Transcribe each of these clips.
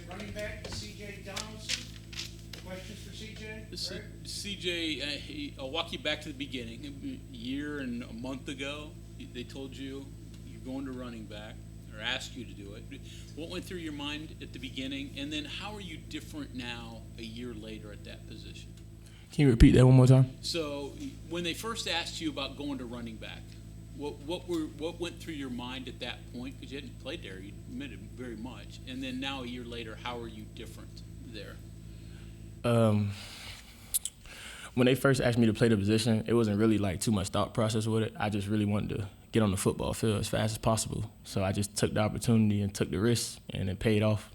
running back CJ Donaldson. Questions for CJ? CJ, I'll walk you back to the beginning. A year and a month ago, they told you you're going to running back, or asked you to do it. What went through your mind at the beginning, and then how are you different now a year later at that position? Can you repeat that one more time? So when they first asked you about going to running back, what went through your mind at that point? Because you hadn't played there, you admitted very much, and then now a year later, how are you different there? When they first asked me to play the position, it wasn't really like too much thought process with it. I just really wanted to get on the football field as fast as possible. So I just took the opportunity and took the risk, and it paid off.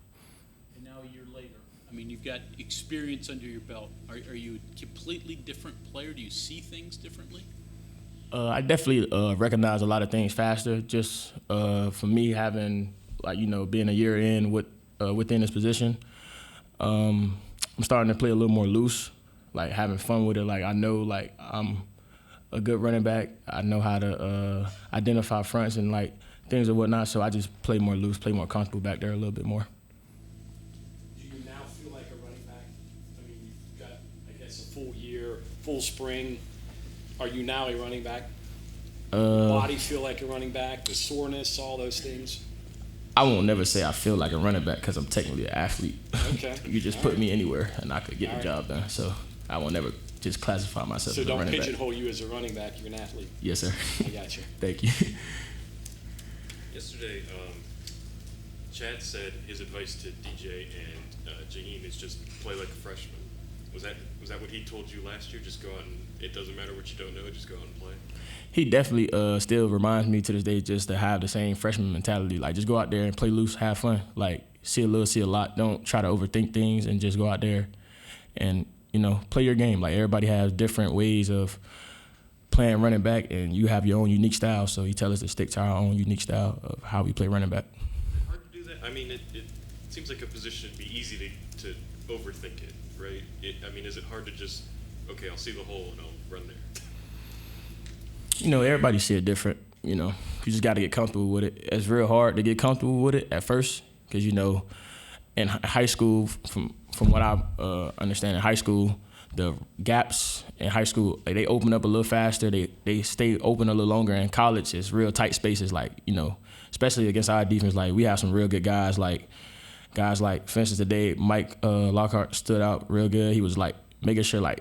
And now a year later, I mean, you've got experience under your belt. Are you a completely different player? Do you see things differently? I definitely recognize a lot of things faster. Just for me having, being a year in within this position, I'm starting to play a little more loose, like having fun with it. Like I know, like I'm a good running back. I know how to identify fronts and like things and whatnot. So I just play more loose, play more comfortable back there a little bit more. Do you now feel like a running back? I mean, you've got, I guess, a full year, full spring. Are you now a running back? Body feel like a running back? The soreness, all those things? I won't never say I feel like a running back because I'm technically an athlete. Okay. You just put me anywhere and I could get the job done. So I won't never just classify myself as a running back. So don't pigeonhole you as a running back. You're an athlete. Yes, sir. I got you. Thank you. Yesterday, Chad said his advice to DJ and Jaheim is just play like a freshman. Was that what he told you last year? Just go out and it doesn't matter what you don't know, just go out and play? He definitely still reminds me to this day just to have the same freshman mentality. Like, just go out there and play loose, have fun. Like, see a little, see a lot. Don't try to overthink things and just go out there and, play your game. Like, everybody has different ways of playing running back, and you have your own unique style. So he tells us to stick to our own unique style of how we play running back. Hard to do that? I mean, it seems like a position it'd be easy to overthink it, right? Is it hard to just, okay, I'll see the hole and I'll run there? Everybody see it different. You just got to get comfortable with it. It's real hard to get comfortable with it at first because, in high school, from what I understand in high school, the gaps in high school, like, they open up a little faster. They stay open a little longer. In college, it's real tight spaces, like, especially against our defense. Like, we have some real good guys, for instance, today, Mike Lockhart stood out real good. He was, making sure,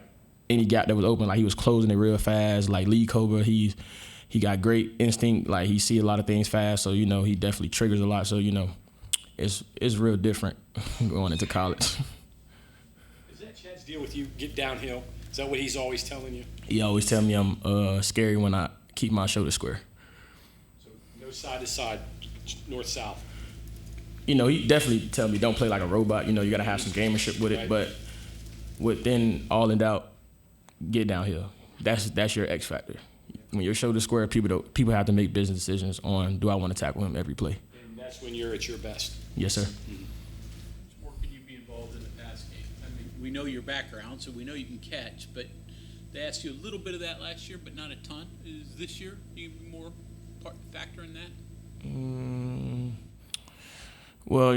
any gap that was open, he was closing it real fast. Like Lee Cobra, he got great instinct. Like, he see a lot of things fast, so he definitely triggers a lot. So it's real different going into college. Is that Chad's deal with you? Get downhill. Is that what he's always telling you? He always tell me I'm scary when I keep my shoulder square. So no side to side, north south. He definitely tell me don't play like a robot. You gotta have some gamemanship with it, right. But within all in doubt, get downhill. That's your X factor. When your shoulder square, people have to make business decisions on, do I want to tackle him every play? And that's when you're at your best. Yes, sir. How much more can you be involved in the pass game? I mean, we know your background, so we know you can catch, but they asked you a little bit of that last year, but not a ton. Is this year you more factor in that? Well,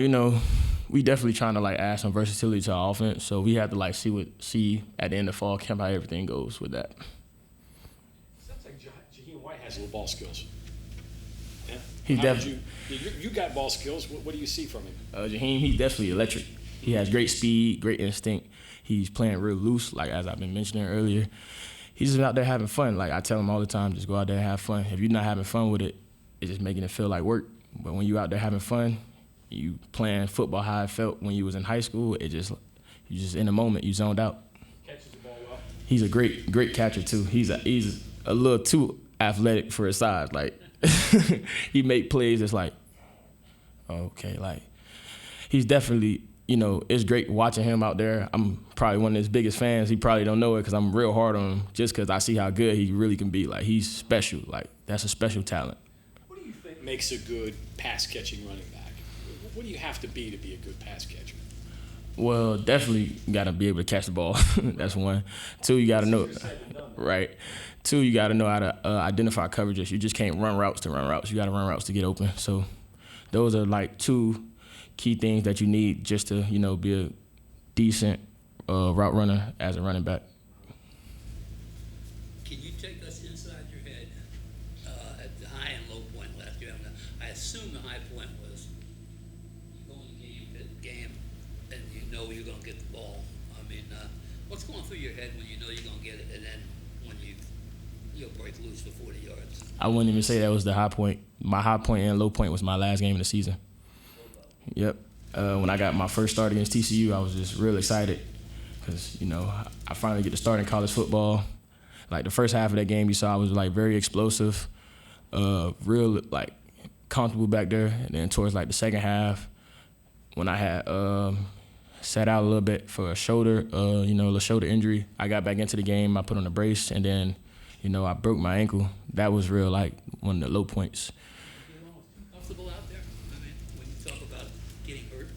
we definitely trying to add some versatility to our offense, so we have to see at the end of fall camp how everything goes with that. Sounds like Jaheim White has little ball skills. Yeah. He definitely. You got ball skills. What do you see from him? Jaheim, he's definitely electric. He has great speed, great instinct. He's playing real loose, as I've been mentioning earlier. He's just out there having fun. I tell him all the time, just go out there and have fun. If you're not having fun with it, it's just making it feel like work. But when you out there having fun, you playing football how I felt when you was in high school, you just in the moment, you zoned out. Catches the ball well. He's a great catcher too. He's a little too athletic for his size. He make plays that's okay. He's definitely, it's great watching him out there. I'm probably one of his biggest fans. He probably don't know it because I'm real hard on him just because I see how good he really can be. He's special. That's a special talent. What do you think makes a good pass catching running back? What do you have to be a good pass catcher? Well, definitely got to be able to catch the ball. That's one. Two, you got to know. Right. Two, you got to know how to identify coverages. You just can't run routes to run routes. You got to run routes to get open. So those are two key things that you need just to, be a decent route runner as a running back. Can you take us inside your head at the high and low point last year? I assume the high point was you go in game and you know you're going to get the ball. I mean, what's going through your head when you know you're going to get it, and then when you'll break loose for 40 yards? I wouldn't even say that was the high point. My high point and low point was my last game of the season. Yep. When I got my first start against TCU, I was just real excited because, I finally get to start in college football. Like, the first half of that game, you saw I was, like, very explosive, real, like, comfortable back there. And then towards, like, the second half, when I had sat out a little bit for a shoulder, a little shoulder injury, I got back into the game. I put on a brace, and then, I broke my ankle. That was real, like, one of the low points. You're almost too comfortable out there. I mean, when you talk about getting hurt.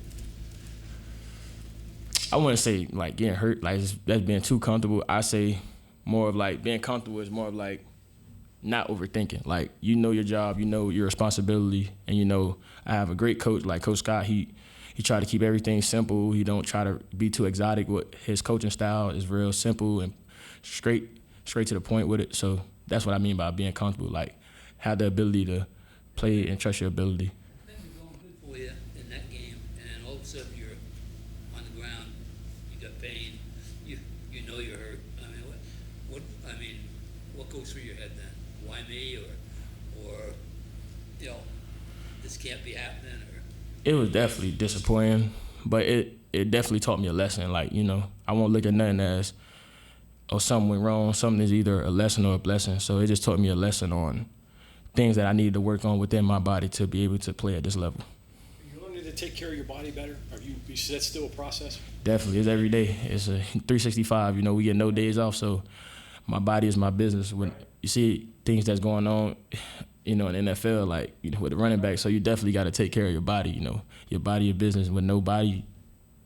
I wouldn't say, like, getting hurt, like, that's being too comfortable. I say more of, like, being comfortable is more of, like, not overthinking. Like, you know your job, you know your responsibility, and I have a great coach, like Coach Scott. He try to keep everything simple. He don't try to be too exotic. With his coaching style is real simple and straight to the point with it. So that's what I mean by being comfortable. Like, have the ability to play and trust your ability. Things are going good for you in that game, and then all of a sudden you're on the ground, you got pain, you know you're hurt. I mean, what goes through your head then? Why me, or this can't be happening, or? It was definitely disappointing, but it definitely taught me a lesson. Like, I won't look at nothing as, something went wrong. Something is either a lesson or a blessing. So it just taught me a lesson on things that I needed to work on within my body to be able to play at this level. Are you learning to take care of your body better? Is that still a process? Definitely. It's every day. It's a 365. We get no days off, so my body is my business. When you see things that's going on, in the NFL, like, with the running back, so you definitely got to take care of your body. Your body, your business. With no body,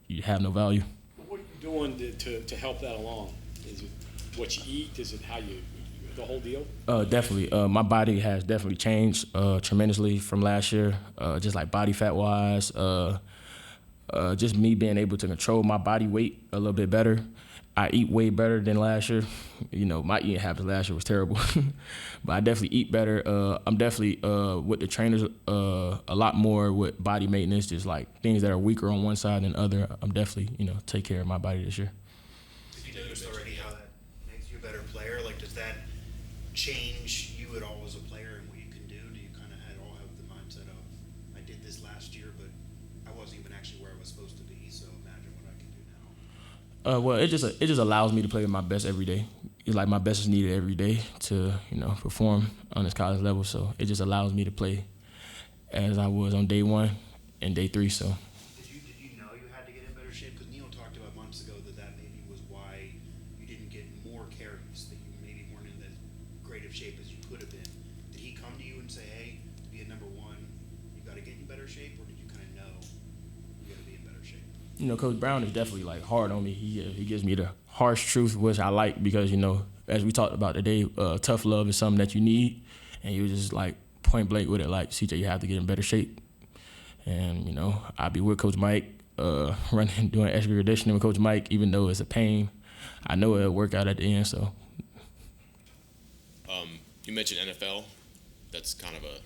you have no value. What are you doing to help that along? Is it what you eat? Is it how you the whole deal? Definitely. My body has definitely changed tremendously from last year, just like body fat wise. Just me being able to control my body weight a little bit better. I eat way better than last year. My eating habits last year was terrible, but I definitely eat better. I'm definitely with the trainers a lot more with body maintenance, just like things that are weaker on one side than the other. I'm definitely take care of my body this year. Did you notice already how that makes you a better player? Like, does that change you at all as a player and what you can do? Do you kind of all have the mindset of, I did this last year, but I wasn't even actually where I was supposed to be, so imagine what I can do now? Well, it just allows me to play my best every day. It's like my best is needed every day to perform on this college level. So it just allows me to play as I was on day one and day three. So. Did you know you had to get in better shape? Because Neil talked about months ago that maybe was why you didn't get more carries, that you maybe weren't in as great of shape as you could have been. Did he come to you and say, hey, to be a number one, you got to get in better shape, or did you kind of know you got to be in better shape? Coach Brown is definitely like hard on me. He gives me the harsh truth, which I like because, as we talked about today, tough love is something that you need. And he was just like point blank with it, like, CJ, you have to get in better shape. And, I'll be with Coach Mike, running, doing extra conditioning with Coach Mike, even though it's a pain. I know it'll work out at the end, so. You mentioned NFL. That's kind of a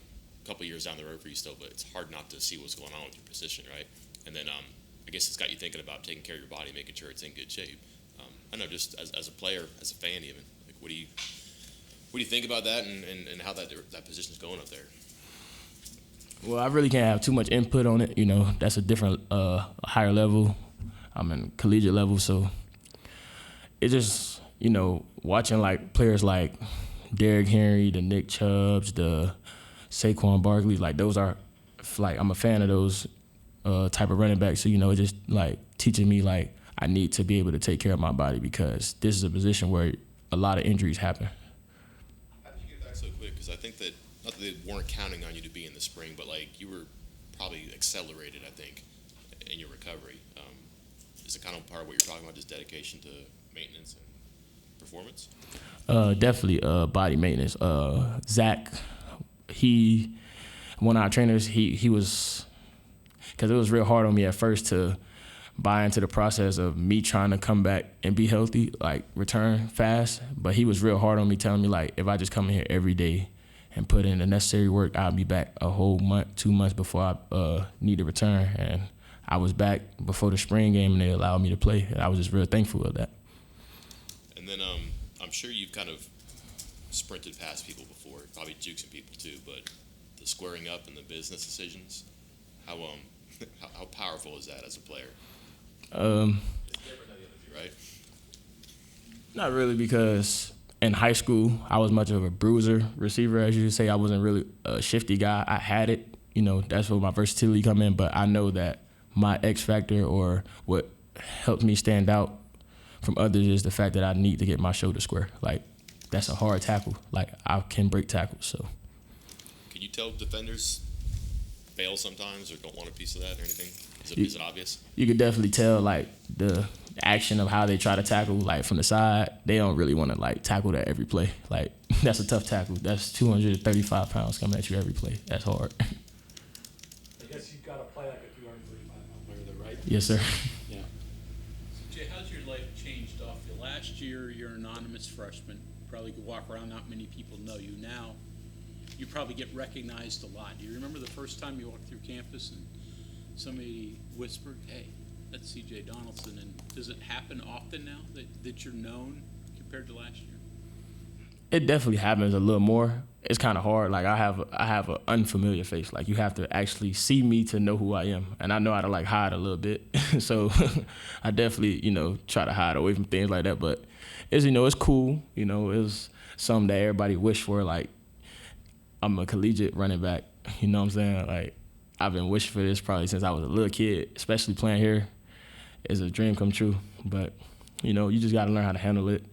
couple years down the road for you still, but it's hard not to see what's going on with your position, right? And then I guess it's got you thinking about taking care of your body, making sure it's in good shape. I know, just as a player, as a fan even, like, what do you think about that and how that position's going up there? Well, I really can't have too much input on it. That's a different, higher level. I'm in collegiate level, so it just, watching like players like Derrick Henry, the Nick Chubbs, the Saquon Barkley, like those are, like, I'm a fan of those type of running backs. So, it just like teaching me like I need to be able to take care of my body because this is a position where a lot of injuries happen. How did you get back so quick? Because I think that, not that they weren't counting on you to be in the spring, but like you were probably accelerated, I think, in your recovery. Is it kind of part of what you're talking about, just dedication to maintenance and performance? Definitely body maintenance. Zach, one of our trainers, he because it was real hard on me at first to buy into the process of me trying to come back and be healthy, like return fast. But he was real hard on me, telling me like if I just come in here every day and put in the necessary work, I'll be back a whole month, 2 months before I need to return. And I was back before the spring game, and they allowed me to play. And I was just real thankful of that. And then I'm sure you've kind of sprinted past people before, probably juicing people too, but the squaring up and the business decisions, how powerful is that as a player? It's different than the other two, right? Not really, because in high school, I was much of a bruiser receiver, as you say. I wasn't really a shifty guy. I had it, that's where my versatility come in, but I know that my X factor, or what helped me stand out from others, is the fact that I need to get my shoulder square. Like, that's a hard tackle. Like, I can break tackles, so. Can you tell defenders fail sometimes or don't want a piece of that or anything? Is it obvious? You could definitely tell, like, the action of how they try to tackle, like, from the side. They don't really want to, like, tackle that every play. Like, that's a tough tackle. That's 235 pounds coming at you every play. That's hard. I guess you've got to play like a 235-pound player, though, right? Yes, sir. Yeah. Jay, how's your life changed off you? Last year, you're an anonymous freshman. Probably could walk around, not many people know you. Now, you probably get recognized a lot. Do you remember the first time you walked through campus and somebody whispered, hey, that's CJ Donaldson? And does it happen often now that you're known compared to last year? It definitely happens a little more. It's kind of hard. Like, I have an unfamiliar face. Like, you have to actually see me to know who I am. And I know how to, like, hide a little bit. So I definitely, try to hide away from things like that. But it's, it's cool. It's something that everybody wish for. Like, I'm a collegiate running back. You know what I'm saying? Like, I've been wishing for this probably since I was a little kid, especially playing here. It's a dream come true. But, you just got to learn how to handle it,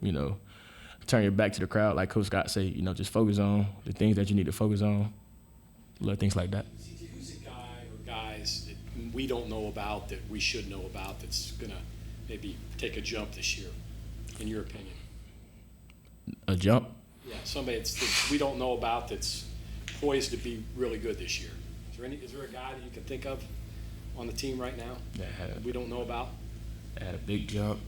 turn your back to the crowd, like Coach Scott say, just focus on the things that you need to focus on, little things like that. CJ, who's a guy or guys that we don't know about that we should know about that's going to maybe take a jump this year, in your opinion? A jump? Yeah, somebody that we don't know about that's poised to be really good this year. Is there a guy that you can think of on the team right now that we don't know about? Had a big jump.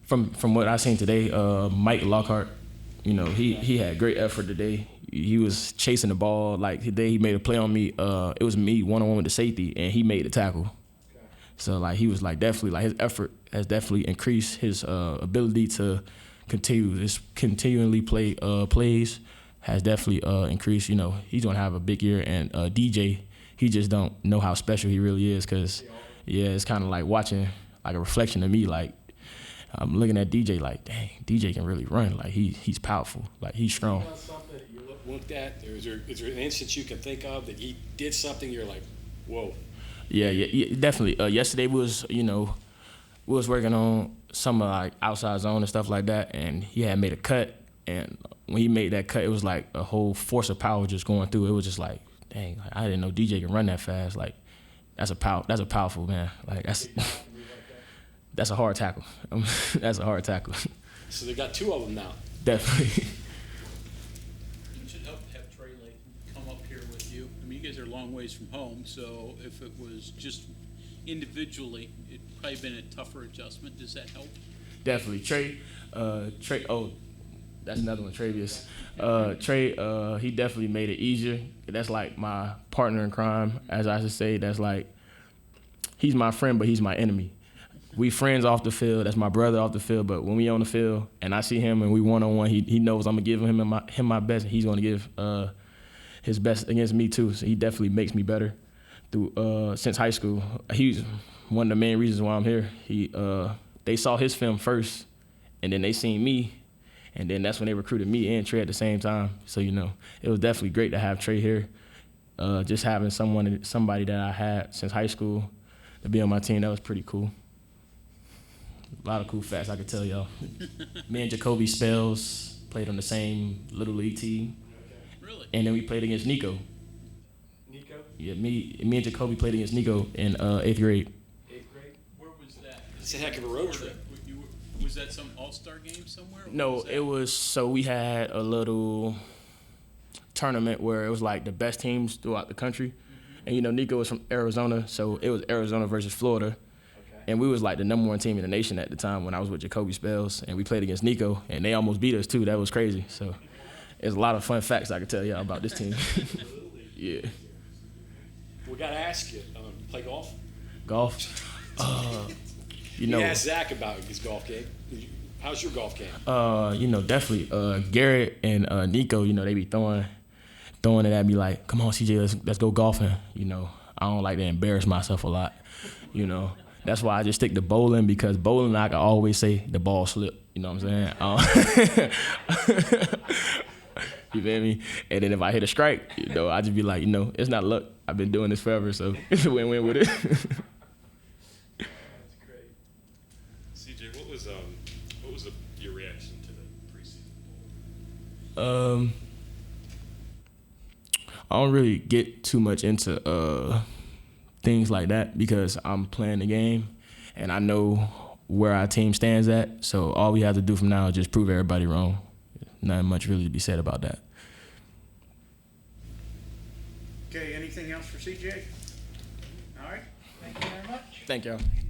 From what I seen today, Mike Lockhart, he had great effort today. He was chasing the ball. Like, today he made a play on me. It was me one-on-one with the safety, and he made the tackle. Okay. So, like, he was, like, definitely, like, his effort has definitely increased. His ability to continually play plays has definitely increased. He's going to have a big year. And DJ, he just don't know how special he really is, because, it's kind of like watching, like, a reflection of me, like, I'm looking at DJ like, dang, DJ can really run. Like, he's powerful. Like, he's strong. Is there something that you looked at? Is there an instance you can think of that he did something you're like, whoa? Yeah, definitely. Yesterday we was working on some like outside zone and stuff like that, and he had made a cut. And when he made that cut, it was like a whole force of power just going through. It was just like, dang, I didn't know DJ can run that fast. Like, that's a powerful man. Like, that's a hard tackle. That's a hard tackle. So they got two of them now. Definitely. It should help to have Trey Layton come up here with you. I mean, you guys are a long ways from home, so if it was just individually, it'd probably been a tougher adjustment. Does that help? Definitely. Trey, oh, that's another one, Travius. Trey, he definitely made it easier. That's like my partner in crime, as I should say. That's like, he's my friend, but he's my enemy. We friends off the field. That's my brother off the field. But when we on the field and I see him and we one-on-one, he knows I'm going to give him my best, and he's going to give his best against me too. So he definitely makes me better since high school. He's one of the main reasons why I'm here. They saw his film first, and then they seen me, and then that's when they recruited me and Trey at the same time. So, it was definitely great to have Trey here. Just having somebody that I had since high school to be on my team, that was pretty cool. A lot of cool facts I could tell y'all. Me and Jacoby Spells played on the same Little League team. Really? And then we played against Nico. Nico? Yeah, me and Jacoby played against Nico in 8th grade. 8th grade? Where was that? It's a heck of a road trip. Was that some all-star game somewhere? No, it was, so we had a little tournament where it was like the best teams throughout the country. And Nico was from Arizona, so it was Arizona versus Florida. Okay. And we was like the #1 team in the nation at the time when I was with Jacoby Spells, and we played against Nico, and they almost beat us too. That was crazy. So there's a lot of fun facts I could tell y'all about this team. Yeah. We got to ask you, you play golf? Golf. You asked Zach about his golf game. How's your golf game? Definitely. Garrett and Nico, they be throwing it at me like, come on, CJ, let's go golfing. I don't like to embarrass myself a lot. That's why I just stick to bowling, because bowling, I can always say the ball slipped. You know what I'm saying? You feel me? And then if I hit a strike, I just be like, it's not luck. I've been doing this forever, so it's a win-win with it. CJ, what was your reaction to the preseason bowl? I don't really get too much into things like that, because I'm playing the game and I know where our team stands at. So all we have to do from now is just prove everybody wrong. Nothing much really to be said about that. Okay, anything else for CJ? All right, thank you very much. Thank y'all.